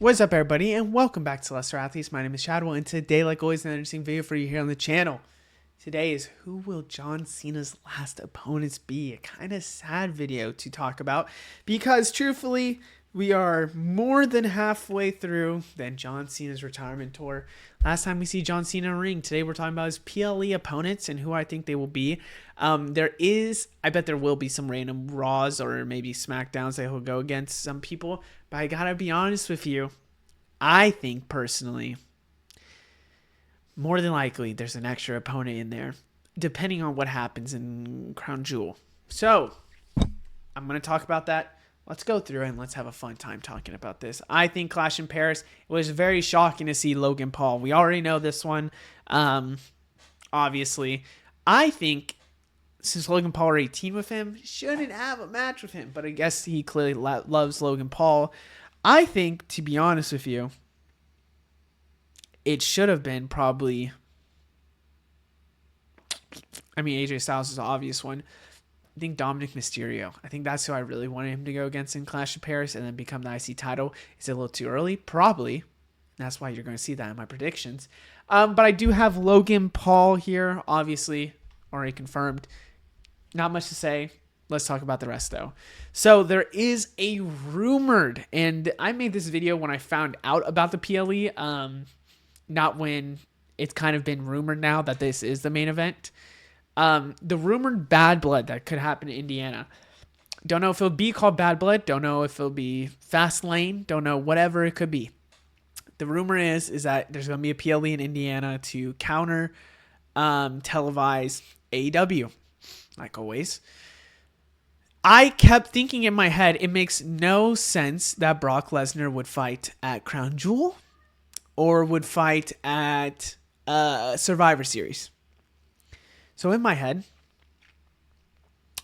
What's up, everybody, and welcome back to Lesser Athletes. My name is Chadwell, and today, like always, an interesting video for you here on the channel. Today is who will John Cena's last opponents be? A kind of sad video to talk about because, truthfully, we are more than halfway through than John Cena's retirement tour. Last time we see John Cena in a ring. Today we're talking about his PLE opponents and who I think they will be. I bet there will be some random Raws or maybe SmackDowns that he'll go against some people. But I gotta be honest with you. I think personally, more than likely, there's an extra opponent in there, depending on what happens in Crown Jewel. So, I'm going to talk about that. Let's go through it and let's have a fun time talking about this. I think Clash in Paris, it was very shocking to see Logan Paul. We already know this one, obviously. I think since Logan Paul already teamed with him, shouldn't have a match with him. But I guess he clearly loves Logan Paul. I think, to be honest with you, it should have been probably... AJ Styles is the obvious one. I think Dominic Mysterio. I think that's who I really wanted him to go against in Clash of Paris and then become the IC title. Is it a little too early? Probably. That's why you're going to see that in my predictions. But I do have Logan Paul here, obviously, already confirmed. Not much to say. Let's talk about the rest, though. So there is a rumored, and I made this video when I found out about the PLE, not when it's kind of been rumored now that this is the main event. The rumored bad blood that could happen in Indiana. Don't know if it'll be called bad blood. Don't know if it'll be fast lane. Don't know, whatever it could be. The rumor is that there's going to be a PLE in Indiana to counter televise AEW, like always. I kept thinking in my head, it makes no sense that Brock Lesnar would fight at Crown Jewel or would fight at Survivor Series. So in my head,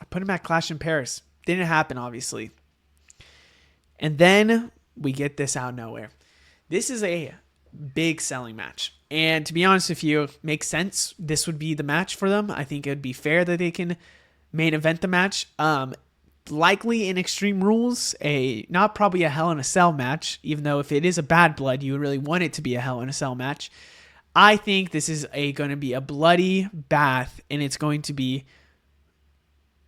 I put him at Clash in Paris. Didn't happen, obviously. And then we get this out of nowhere. This is a big selling match. And to be honest with you, makes sense. This would be the match for them. I think it would be fair that they can main event the match. Likely in Extreme Rules, not probably a Hell in a Cell match, even though if it is a bad blood, you would really want it to be a Hell in a Cell match. I think this is going to be a bloody bath, and it's going to be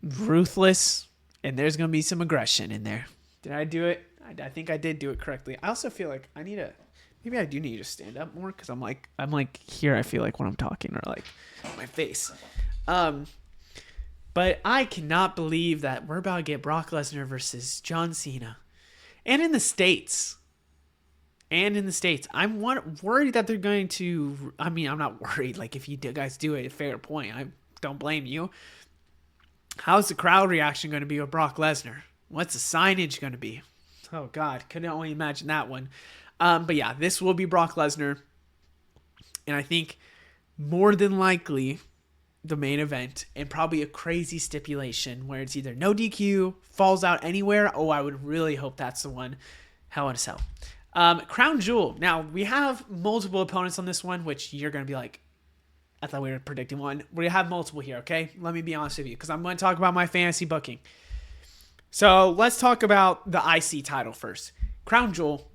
ruthless, and there's going to be some aggression in there. Did I do it? I think I did do it correctly. I also feel like maybe I do need to stand up more because I'm like here. I feel like when I'm talking or like my face. But I cannot believe that we're about to get Brock Lesnar versus John Cena. And in the States. I'm worried that they're going to... I'm not worried. Like, if you guys do it, fair point. I don't blame you. How's the crowd reaction going to be with Brock Lesnar? What's the signage going to be? Oh, God. Could only imagine that one. But yeah, this will be Brock Lesnar. And I think more than likely... the main event, and probably a crazy stipulation where it's either no DQ, falls out anywhere. Oh, I would really hope that's the one. Hell in a Cell. Crown Jewel. Now, we have multiple opponents on this one, which you're going to be like, I thought we were predicting one. We have multiple here, okay? Let me be honest with you, because I'm going to talk about my fantasy booking. So, let's talk about the IC title first. Crown Jewel,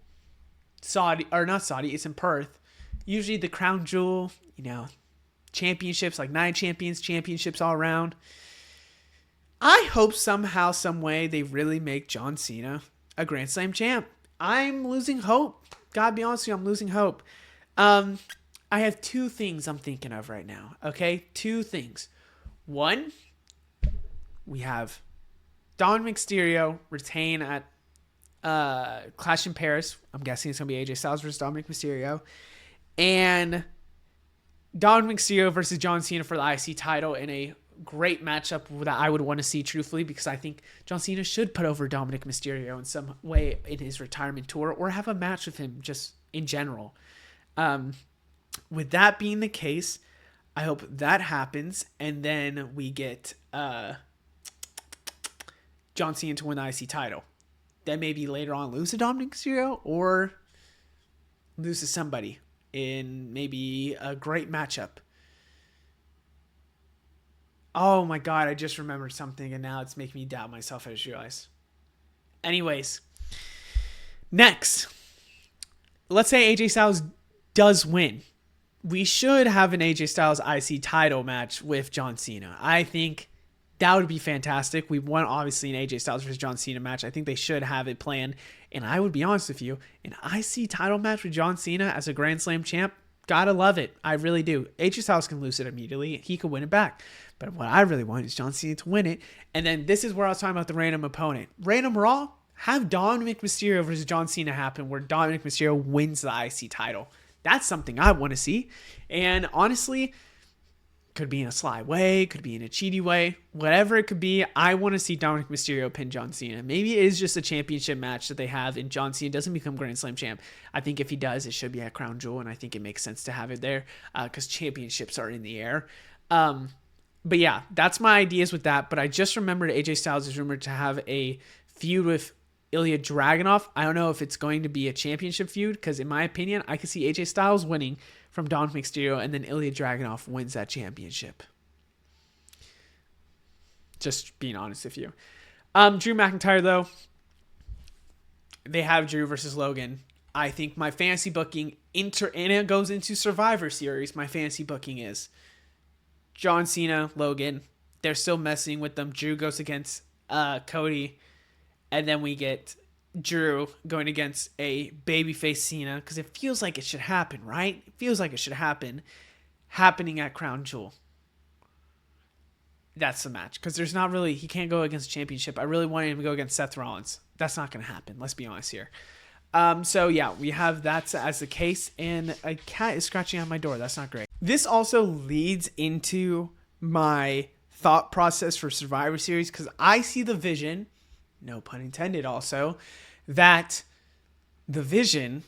it's in Perth. Usually the Crown Jewel, championships, like 9 championships all around. I hope somehow, some way, they really make John Cena a Grand Slam champ. I'm losing hope. Gotta be honest with you, I'm losing hope. I have 2 things I'm thinking of right now. Okay, 2 things. One, we have Dominic Mysterio retain at Clash in Paris. I'm guessing it's gonna be AJ Styles versus Dominic Mysterio, and Dominic Mysterio versus John Cena for the IC title in a great matchup that I would want to see, truthfully, because I think John Cena should put over Dominic Mysterio in some way in his retirement tour or have a match with him just in general. With that being the case, I hope that happens, and then we get John Cena to win the IC title. Then maybe later on lose to Dominic Mysterio or lose to somebody in maybe a great matchup. Oh my God, I just remembered something and now it's making me doubt myself, I just realized. Anyways, next, let's say AJ Styles does win. We should have an AJ Styles IC title match with John Cena. I think that would be fantastic. We want, obviously, an AJ Styles versus John Cena match. I think they should have it planned. And I would be honest with you, an IC title match with John Cena as a Grand Slam champ, gotta love it. I really do. AJ Styles can lose it immediately. He can win it back. But what I really want is John Cena to win it. And then this is where I was talking about the random opponent. Random Raw, have Dominic Mysterio versus John Cena happen where Dominic Mysterio wins the IC title. That's something I want to see. And honestly, could be in a sly way, could be in a cheaty way, whatever it could be. I want to see Dominic Mysterio pin John Cena. Maybe it is just a championship match that they have and John Cena doesn't become Grand Slam champ. I think if he does, it should be at Crown Jewel, and I think it makes sense to have it there because championships are in the air. But yeah, that's my ideas with that. But I just remembered AJ Styles is rumored to have a feud with Ilya Dragunov. I don't know if it's going to be a championship feud because, in my opinion, I could see AJ Styles winning from Dominic Mysterio and then Ilya Dragunov wins that championship. Just being honest with you. Drew McIntyre, though, they have Drew versus Logan. I think my fantasy booking, and it goes into Survivor Series, my fantasy booking is John Cena, Logan. They're still messing with them. Drew goes against Cody. And then we get Drew going against a babyface Cena because it feels like it should happen, right? It feels like it should happen. Happening at Crown Jewel. That's the match because there's not really, he can't go against championship. I really wanted him to go against Seth Rollins. That's not going to happen. Let's be honest here. So yeah, we have that as the case, and a cat is scratching at my door. That's not great. This also leads into my thought process for Survivor Series because I see the vision, no pun intended also, that the Vision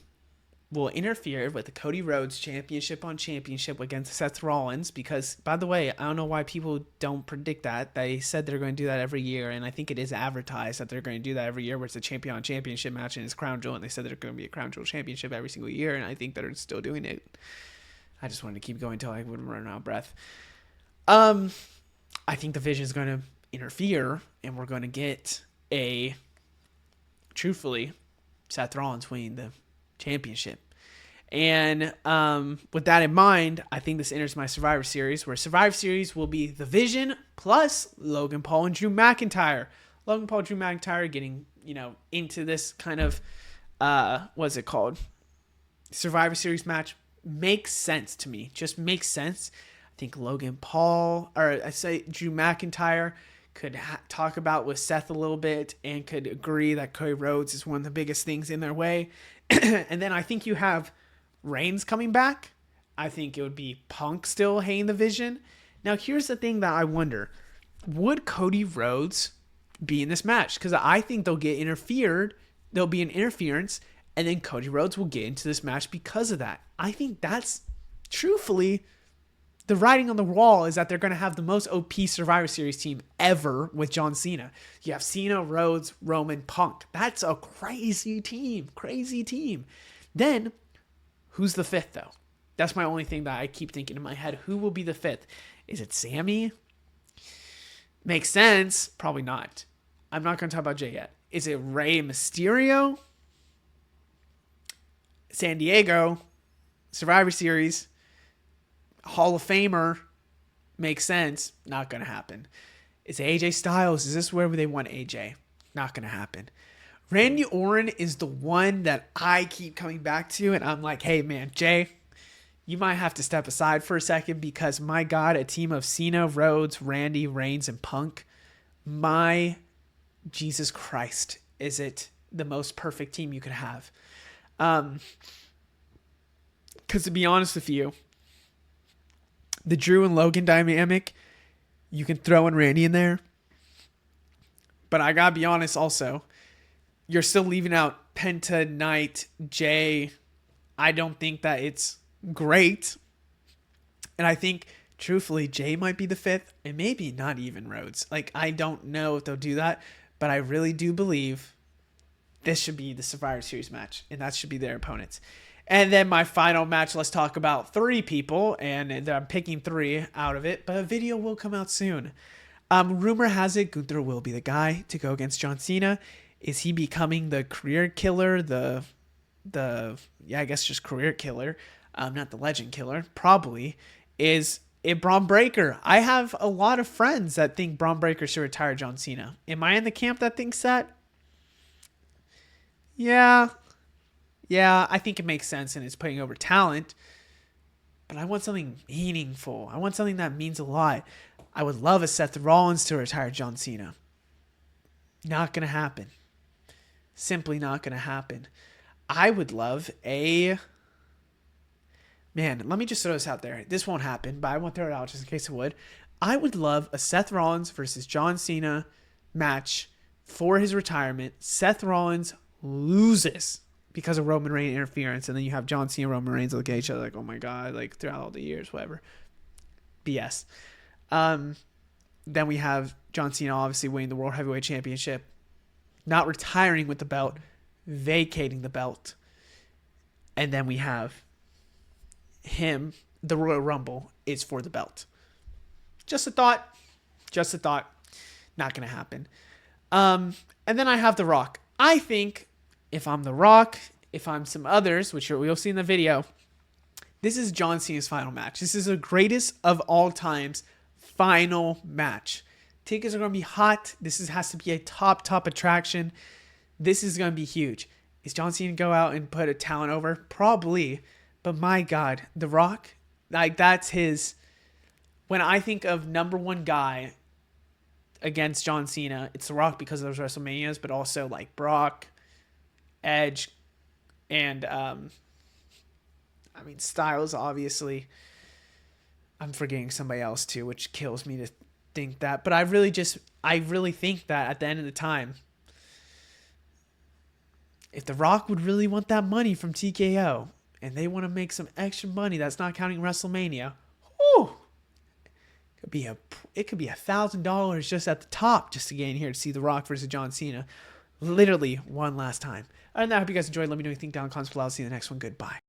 will interfere with the Cody Rhodes championship on championship against Seth Rollins because, by the way, I don't know why people don't predict that. They said they're going to do that every year, and I think it is advertised that they're going to do that every year where it's a champion on championship match and it's Crown Jewel, and they said there's going to be a Crown Jewel championship every single year, and I think they're still doing it. I just wanted to keep going until I wouldn't run out of breath. I think the Vision is going to interfere, and we're going to get truthfully, Seth Rollins winning the championship. And with that in mind, I think this enters my Survivor Series, where Survivor Series will be the Vision plus Logan Paul and Drew McIntyre. Logan Paul, Drew McIntyre getting, into this kind of, what's it called? Survivor Series match makes sense to me. Just makes sense. I think Logan Paul, or I say Drew McIntyre, could talk about with Seth a little bit and could agree that Cody Rhodes is one of the biggest things in their way. And then I think you have Reigns coming back. I think it would be Punk still hanging the Vision. Now, here's the thing that I wonder. Would Cody Rhodes be in this match? Because I think they'll get interfered. There'll be an interference, and then Cody Rhodes will get into this match because of that. I think that's, truthfully, the writing on the wall is that they're going to have the most OP Survivor Series team ever with John Cena. You have Cena, Rhodes, Roman, Punk. That's a crazy team. Crazy team. Then, who's the fifth, though? That's my only thing that I keep thinking in my head. Who will be the fifth? Is it Sammy? Makes sense. Probably not. I'm not going to talk about Jay yet. Is it Rey Mysterio? San Diego. Survivor Series. Hall of Famer. Makes sense. Not going to happen. Is it AJ Styles? Is this where they want AJ? Not going to happen. Randy Orton is the one that I keep coming back to, and I'm like, hey, man, Jay, you might have to step aside for a second because, my God, a team of Cena, Rhodes, Randy, Reigns, and Punk, my Jesus Christ, is it the most perfect team you could have? Because to be honest with you, the Drew and Logan dynamic, you can throw in Randy in there. But I gotta be honest also, you're still leaving out Penta, Knight, Jay. I don't think that it's great. And I think, truthfully, Jay might be the fifth, and maybe not even Rhodes. Like, I don't know if they'll do that, but I really do believe this should be the Survivor Series match, and that should be their opponents. And then my final match, let's talk about 3 people, and I'm picking 3 out of it, but a video will come out soon. Rumor has it Gunther will be the guy to go against John Cena. Is he becoming the career killer, the I guess just career killer, not the legend killer, probably is it Braun Breaker. I have a lot of friends that think Braun Breaker should retire John Cena. Am I in the camp that thinks that? Yeah, yeah, I think it makes sense and it's putting over talent, but I want something meaningful. I want something that means a lot. I would love a Seth Rollins to retire John Cena. Not gonna happen. Simply not gonna happen. I would love a man. Let me just throw this out there. This won't happen, but I won't throw it out just in case it would. I would love a Seth Rollins versus John Cena match for his retirement. Seth Rollins loses because of Roman Reigns interference, and then you have John Cena, Roman Reigns look at each other like, "Oh my god!" Like throughout all the years, whatever. BS. Then we have John Cena obviously winning the World Heavyweight Championship, not retiring with the belt, vacating the belt, and then we have him. The Royal Rumble is for the belt. Just a thought. Just a thought. Not gonna happen. And then I have The Rock. I think if I'm The Rock, if I'm some others, which we'll see in the video, this is John Cena's final match. This is the greatest of all times final match. Tickets are going to be hot. Has to be a top attraction. This is going to be huge. Is John Cena go out and put a talent over? Probably. But my God, The Rock, like that's his. When I think of number one guy against John Cena, it's The Rock because of those WrestleManias, but also like Brock, Edge, and Styles, obviously. I'm forgetting somebody else too, which kills me to think that. But I really think that at the end of the time, if The Rock would really want that money from TKO and they want to make some extra money that's not counting WrestleMania, whew, it could be $1,000 just at the top just to get in here to see The Rock versus John Cena. Literally one last time. Other than that, I hope you guys enjoyed. Let me know what you think down in the comments below. I'll see you in the next one. Goodbye.